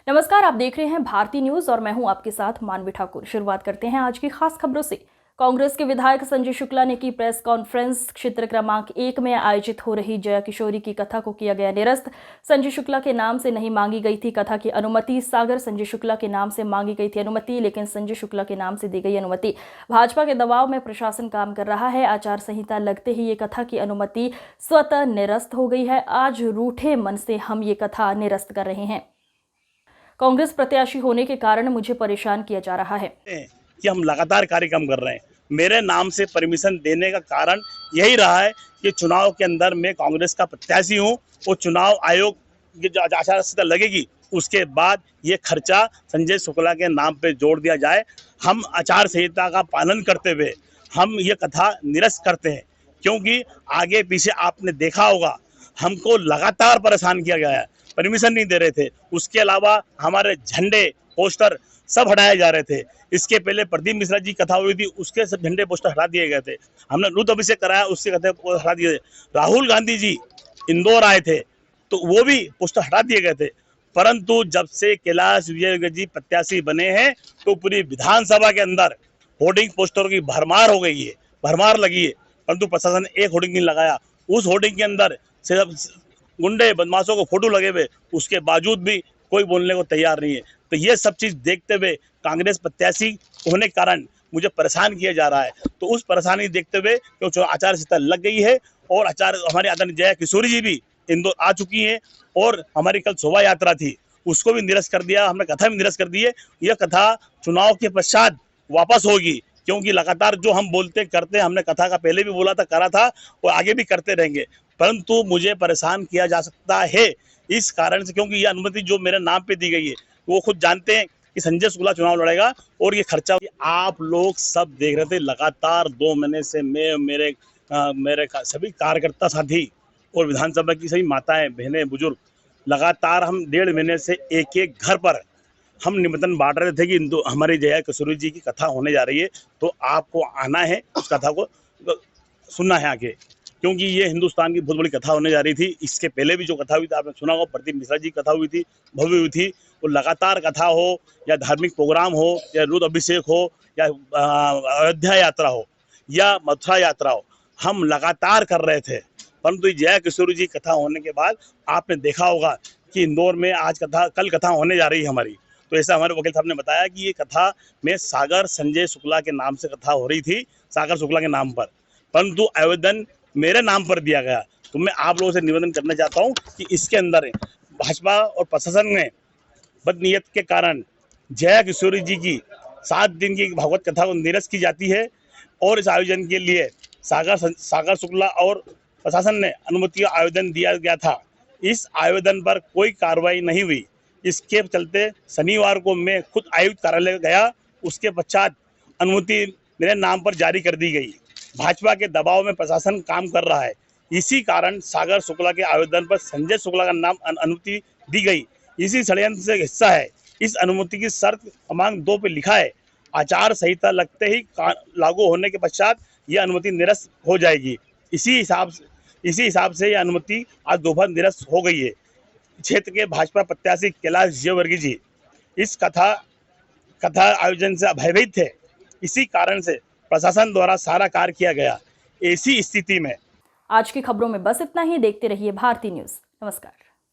नमस्कार, आप देख रहे हैं भारती न्यूज और मैं हूं आपके साथ मानवी ठाकुर। शुरुआत करते हैं आज की खास खबरों से। कांग्रेस के विधायक संजय शुक्ला ने की प्रेस कॉन्फ्रेंस। क्षेत्र क्रमांक 1 में आयोजित हो रही जया किशोरी की कथा को किया गया निरस्त। संजय शुक्ला के नाम से नहीं मांगी गई थी कथा की अनुमति। सागर संजय शुक्ला के नाम से मांगी गई थी अनुमति, लेकिन संजय शुक्ला के नाम से दी गई अनुमति। भाजपा के दबाव में प्रशासन काम कर रहा है। आचार संहिता लगते ही ये कथा की अनुमति स्वतः निरस्त हो गई है। आज रूठे मन से हम ये कथा निरस्त कर रहे हैं। कांग्रेस प्रत्याशी होने के कारण मुझे परेशान किया जा रहा है कि हम लगातार कार्यक्रम कर रहे हैं। मेरे नाम से परमिशन देने का कारण यही रहा है कि चुनाव के अंदर मैं कांग्रेस का प्रत्याशी हूं और चुनाव आयोग की जो आचार संहिता लगेगी उसके बाद ये खर्चा संजय शुक्ला के नाम पे जोड़ दिया जाए। हम आचार संहिता का पालन करते हुए हम ये कथा निरस्त करते हैं, क्योंकि आगे पीछे आपने देखा होगा हमको लगातार परेशान किया गया है, परमिशन नहीं दे रहे थे। उसके अलावा हमारे झंडे पोस्टर सब हटाए जा रहे थे। इसके पहले प्रदीप मिश्रा जी कथा हुई थी, उसके सब झंडे पोस्टर हटा दिए गए थे। हमने रुद्र अभिषेक कराया, उसके कथे हटा दिए थे। राहुल गांधी जी इंदौर आए थे तो वो भी पोस्टर हटा दिए गए थे। परंतु जब से कैलाश विजयवर्गीय जी प्रत्याशी बने हैं तो पूरी विधानसभा के अंदर होर्डिंग पोस्टरों की भरमार हो गई है, भरमार लगी है। परंतु प्रशासन ने एक होर्डिंग नहीं लगाया। उस होर्डिंग के अंदर सिर्फ गुंडे बदमाशों को फोटो लगे हुए, उसके बावजूद भी कोई बोलने को तैयार नहीं है। तो ये सब चीज देखते हुए कांग्रेस प्रत्याशी होने के कारण मुझे परेशान किया जा रहा है। तो उस परेशानी देखते हुए क्योंकि आचार संहिता लग गई है और हमारी आदरणीय जया किशोरी जी भी इंदौर आ चुकी हैं और हमारी कल शोभा यात्रा थी, उसको भी निरस्त कर दिया, हमने कथा भी निरस्त कर दी है। यह कथा चुनाव के पश्चात वापस होगी, क्योंकि लगातार जो हम बोलते करते, हमने कथा का पहले भी बोला था, करा था और आगे भी करते रहेंगे। परंतु मुझे परेशान किया जा सकता है इस कारण से, क्योंकि ये अनुमति जो मेरे नाम पे दी गई है वो खुद जानते हैं कि संजय शुक्ला चुनाव लड़ेगा और ये खर्चा आप लोग सब देख रहे थे। लगातार 2 महीने से मैं मेरे सभी कार्यकर्ता साथी और विधानसभा की सभी माताएं बहनें बुजुर्ग लगातार हम 1.5 महीने से एक घर पर हम निमंत्रण बांट रहे थे कि हमारी जया किशोरी जी की कथा होने जा रही है, तो आपको आना है, उस कथा को सुनना है आके, क्योंकि ये हिंदुस्तान की बहुत बड़ी कथा होने जा रही थी। इसके पहले भी जो कथा हुई थी आपने सुना होगा, प्रदीप मिश्रा जी की कथा हुई थी, भव्य हुई थी। वो लगातार कथा हो या धार्मिक प्रोग्राम हो या रुद्र अभिषेक हो या अयोध्या यात्रा हो या मथुरा यात्रा हो, हम लगातार कर रहे थे। परंतु जया किशोरी जी कथा होने के बाद आपने देखा होगा कि इंदौर में कल कथा होने जा रही है हमारी। तो ऐसा हमारे वकील साहब ने बताया कि ये कथा में सागर संजय शुक्ला के नाम से कथा हो रही थी, सागर शुक्ला के नाम पर, परंतु आवेदन मेरे नाम पर दिया गया। तो मैं आप लोगों से निवेदन करना चाहता हूं कि इसके अंदर भाजपा और प्रशासन ने बदनीयत के कारण जया किशोरी जी की 7 दिन की भागवत कथा को निरस्त की जाती है और इस आयोजन के लिए सागर शुक्ला और प्रशासन ने अनुमति का आवेदन दिया गया था। इस आवेदन पर कोई कार्रवाई नहीं हुई। इसके चलते शनिवार को मैं खुद आयुक्त कार्यालय गया, उसके पश्चात अनुमति मेरे नाम पर जारी कर दी गई। भाजपा के दबाव में प्रशासन काम कर रहा है, इसी कारण सागर शुक्ला के आवेदन पर संजय शुक्ला का नाम अनुमति दी गई। इसी षड्यंत्र से हिस्सा है। इस अनुमति की शर्त क्रमांक 2 पे लिखा है, आचार संहिता लगते ही लागू होने के पश्चात यह अनुमति निरस्त हो जाएगी। इसी हिसाब से यह अनुमति आज दोपहर निरस्त हो गई है। क्षेत्र के भाजपा प्रत्याशी कैलाश विजयवर्गीय जी इस कथा आयोजन से भयभीत थे, इसी कारण से प्रशासन द्वारा सारा कार्य किया गया। ऐसी स्थिति में आज की खबरों में बस इतना ही। देखते रहिए भारती न्यूज। नमस्कार।